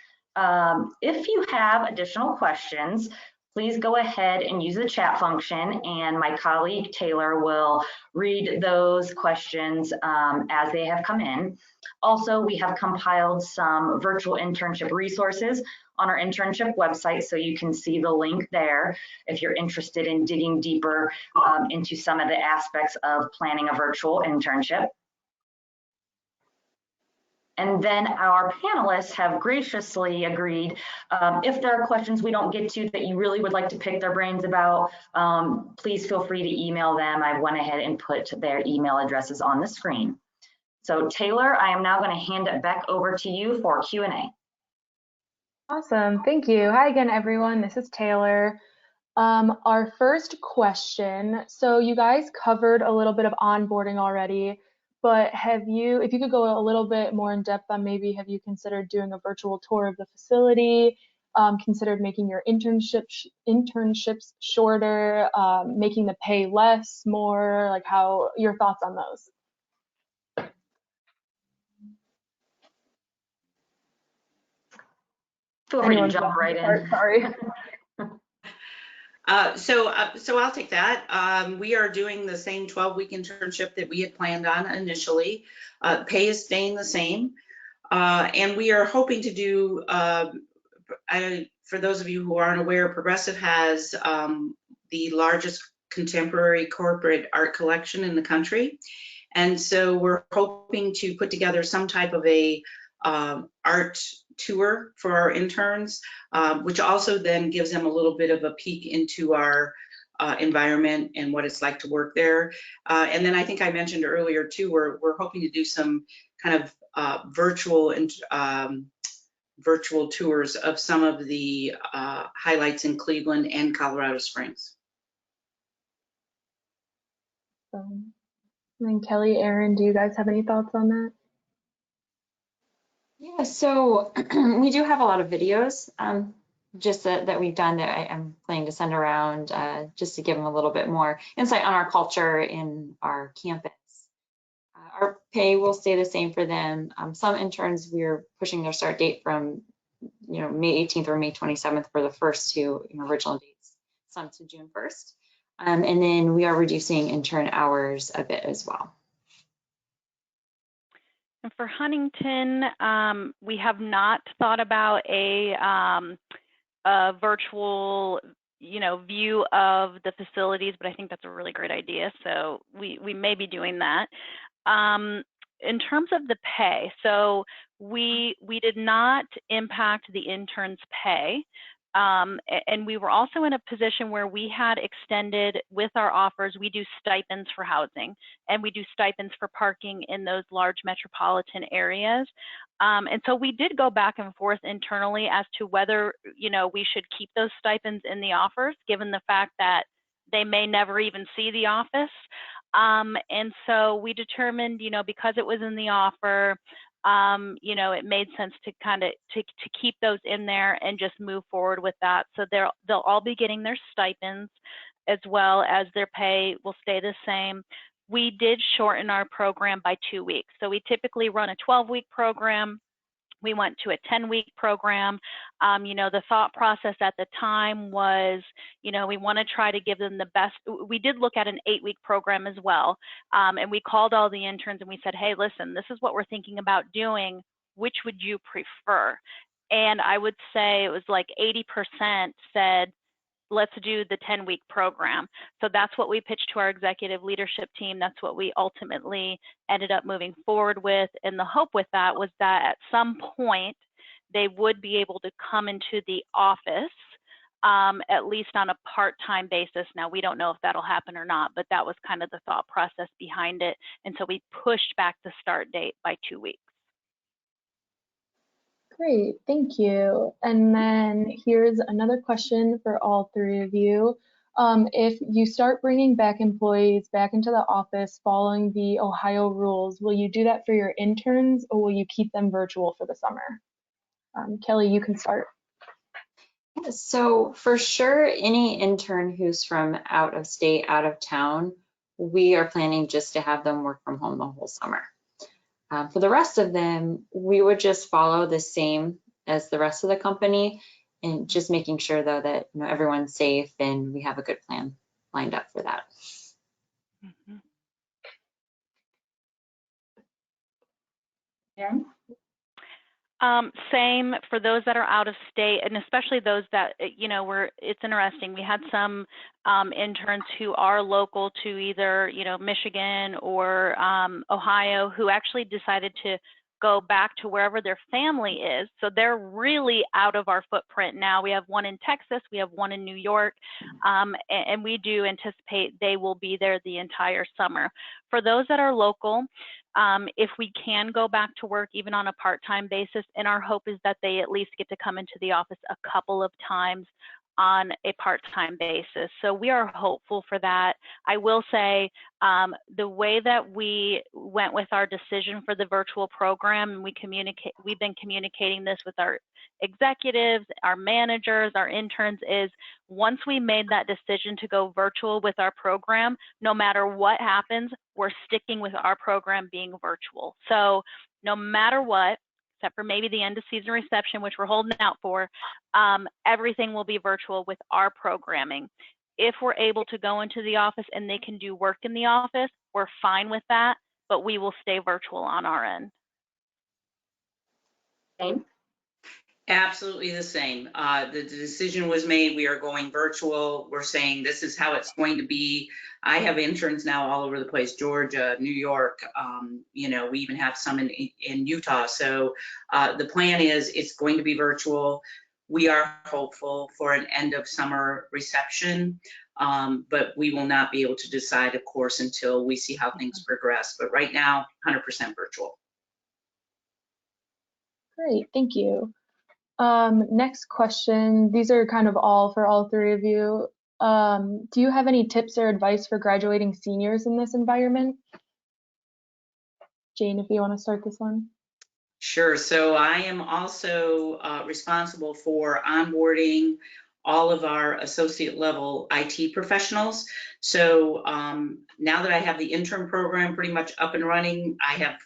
if you have additional questions, please go ahead and use the chat function, and my colleague Taylor will read those questions as they have come in. Also, we have compiled some virtual internship resources on our internship website, so you can see the link there if you're interested in digging deeper into some of the aspects of planning a virtual internship. And then our panelists have graciously agreed, if there are questions we don't get to that you really would like to pick their brains about, please feel free to email them. I went ahead and put their email addresses on the screen. So Taylor, I am now going to hand it back over to you for Q&A. Awesome, thank you. Hi again, everyone. This is Taylor. Our first question, so you guys covered a little bit of onboarding already, but if you could go a little bit more in depth on maybe have you considered doing a virtual tour of the facility, considered making your internships shorter, making the pay less, more, like how your thoughts on those? Feel free to jump right in. Sorry. So I'll take that. We are doing the same 12-week internship that we had planned on initially. Pay is staying the same. And we are hoping to do, for those of you who aren't aware, Progressive has the largest contemporary corporate art collection in the country. And so we're hoping to put together some type of a art tour for our interns, which also then gives them a little bit of a peek into our environment and what it's like to work there. And then I think I mentioned earlier too, we're hoping to do some kind of virtual tours of some of the highlights in Cleveland and Colorado Springs. And then Kelly, Erin, do you guys have any thoughts on that? Yeah, so we do have a lot of videos just that we've done that I am planning to send around just to give them a little bit more insight on our culture in our campus. Our pay will stay the same for them. Some interns, we're pushing their start date from May 18th or May 27th for the first two original dates, some to June 1st. And then we are reducing intern hours a bit as well. And for Huntington, we have not thought about a virtual, view of the facilities, but I think that's a really great idea. So we may be doing that. In terms of the pay, so we did not impact the interns' pay. And we were also in a position where we had extended with our offers, we do stipends for housing and we do stipends for parking in those large metropolitan areas. And so we did go back and forth internally as to whether, we should keep those stipends in the offers, given the fact that they may never even see the office. And so we determined, because it was in the offer, it made sense to to keep those in there and just move forward with that. So they'll all be getting their stipends as well as their pay will stay the same. We did shorten our program by 2 weeks. So we typically run a 12-week program. We went to a 10-week program. The thought process at the time was, we want to try to give them the best. We did look at an 8-week program as well. And we called all the interns and we said, hey, listen, this is what we're thinking about doing. Which would you prefer? And I would say it was like 80% said, let's do the 10-week program. So that's what we pitched to our executive leadership team. That's what we ultimately ended up moving forward with. And the hope with that was that at some point they would be able to come into the office, at least on a part-time basis. Now, we don't know if that'll happen or not, but that was kind of the thought process behind it. And so we pushed back the start date by 2 weeks. Great, thank you. And then here's another question for all three of you. If you start bringing back employees back into the office following the Ohio rules, will you do that for your interns or will you keep them virtual for the summer? Kelly, you can start. So for sure, any intern who's from out of state, out of town, we are planning just to have them work from home the whole summer. For the rest of them, we would just follow the same as the rest of the company, and just making sure though that everyone's safe and we have a good plan lined up for that. Mhm. Erin? Same for those that are out of state, and especially those that, it's interesting. We had some interns who are local to either, Michigan or Ohio, who actually decided to go back to wherever their family is. So they're really out of our footprint now. We have one in Texas, we have one in New York, and we do anticipate they will be there the entire summer. For those that are local, if we can go back to work even on a part-time basis, and our hope is that they at least get to come into the office a couple of times on a part-time basis. So we are hopeful for that. I will say the way that we went with our decision for the virtual program, and we've been communicating this with our executives, our managers, our interns, is once we made that decision to go virtual with our program, no matter what happens, we're sticking with our program being virtual. So no matter what, except for maybe the end of season reception, which we're holding out for, everything will be virtual with our programming. If we're able to go into the office and they can do work in the office, we're fine with that, but we will stay virtual on our end. Jane? Absolutely the same. The decision was made. We are going virtual. We're saying this is how it's going to be. I have interns now all over the place, Georgia, New York. We even have some in Utah. So the plan is it's going to be virtual. We are hopeful for an end of summer reception, but we will not be able to decide, of course, until we see how things progress. But right now, 100% virtual. Great, thank you. Next question. These are kind of all for all three of you. Do you have any tips or advice for graduating seniors in this environment? Jane, if you want to start this one. Sure. So I am also responsible for onboarding all of our associate level IT professionals. So now that I have the intern program pretty much up and running, I have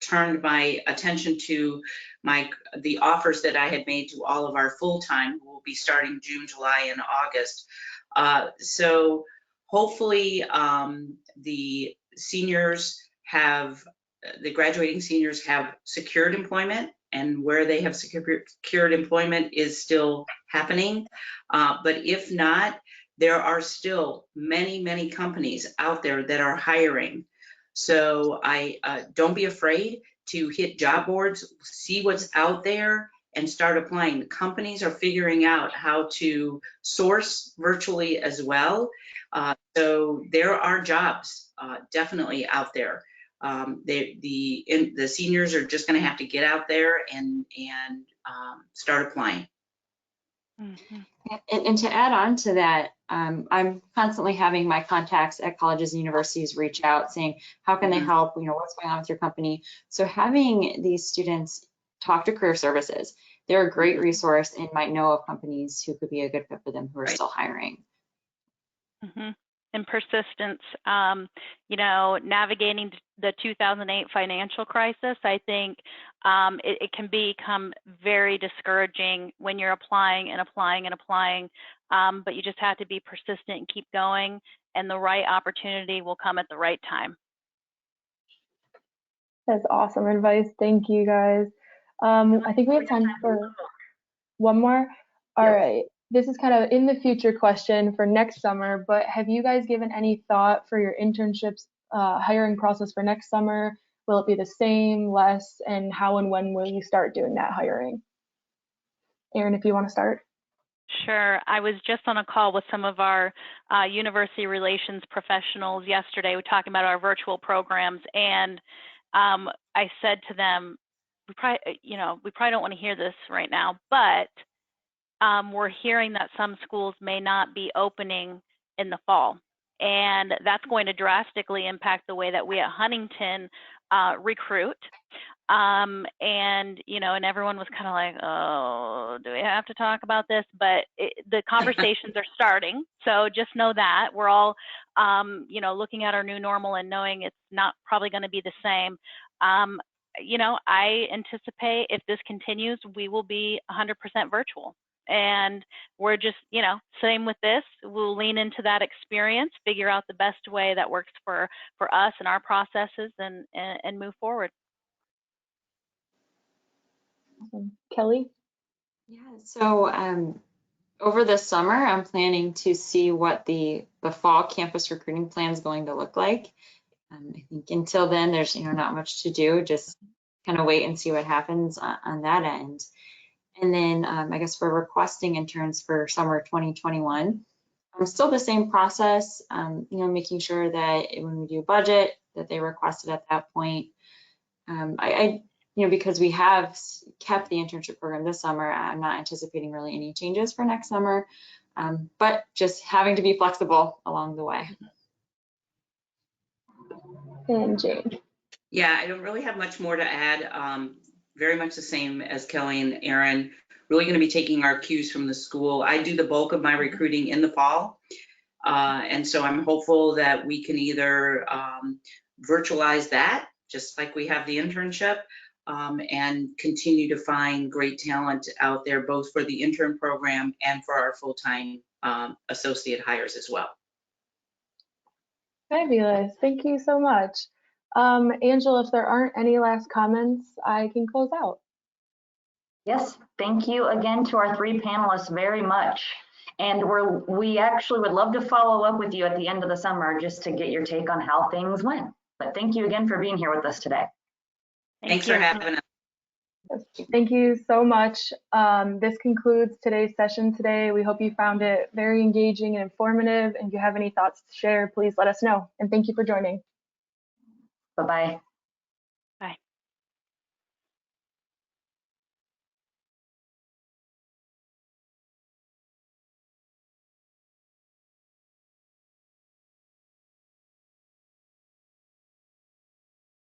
turned my attention to the offers that I had made to all of our full-time, who will be starting June, July, and August. So hopefully the graduating seniors have secured employment, and where they have secured employment is still happening. But if not, there are still many, many companies out there that are hiring. So don't be afraid to hit job boards, see what's out there, and start applying. The companies are figuring out how to source virtually as well. So there are jobs definitely out there. The seniors are just going to have to get out there and start applying. Mm-hmm. And to add on to that, I'm constantly having my contacts at colleges and universities reach out saying, how can they help? What's going on with your company? So having these students talk to career services, they're a great resource and might know of companies who could be a good fit for them who are still hiring. Mm-hmm. And persistence, navigating the 2008 financial crisis, I think it can become very discouraging when you're applying and applying and applying, but you just have to be persistent and keep going, and the right opportunity will come at the right time. That's awesome advice. Thank you, guys. I think we have time for one more. All right. This is kind of in the future question for next summer, but have you guys given any thought for your internships hiring process for next summer? Will it be the same, less, and how and when will you start doing that hiring? Erin, if you want to start. Sure. I was just on a call with some of our university relations professionals yesterday. We're talking about our virtual programs, and I said to them, we probably don't want to hear this right now, but we're hearing that some schools may not be opening in the fall, and that's going to drastically impact the way that we at Huntington recruit. And, and everyone was kind of like, oh, do we have to talk about this? But the conversations are starting. So just know that we're all, looking at our new normal and knowing it's not probably going to be the same. I anticipate if this continues, we will be 100% virtual. And we're just, same with this, we'll lean into that experience, figure out the best way that works for us and our processes and move forward. Kelly? Yeah, so over the summer, I'm planning to see what the fall campus recruiting plan is going to look like. I think until then, there's not much to do, just kind of wait and see what happens on that end. And then I guess we're requesting interns for summer 2021. Still the same process, making sure that when we do budget, that they requested at that point. Because we have kept the internship program this summer, I'm not anticipating really any changes for next summer, but just having to be flexible along the way. And Jane? Yeah, I don't really have much more to add. Very much the same as Kelly and Erin. Really going to be taking our cues from the school. I do the bulk of my recruiting in the fall. And so I'm hopeful that we can either virtualize that, just like we have the internship, and continue to find great talent out there, both for the intern program and for our full-time associate hires as well. Fabulous. Thank you so much. Angela, if there aren't any last comments, I can close out. Yes, thank you again to our three panelists very much. And we actually would love to follow up with you at the end of the summer just to get your take on how things went. But thank you again for being here with us today. Thanks for having us. Thank you so much. This concludes today's session today. We hope you found it very engaging and informative. And if you have any thoughts to share, please let us know. And thank you for joining. Bye-bye.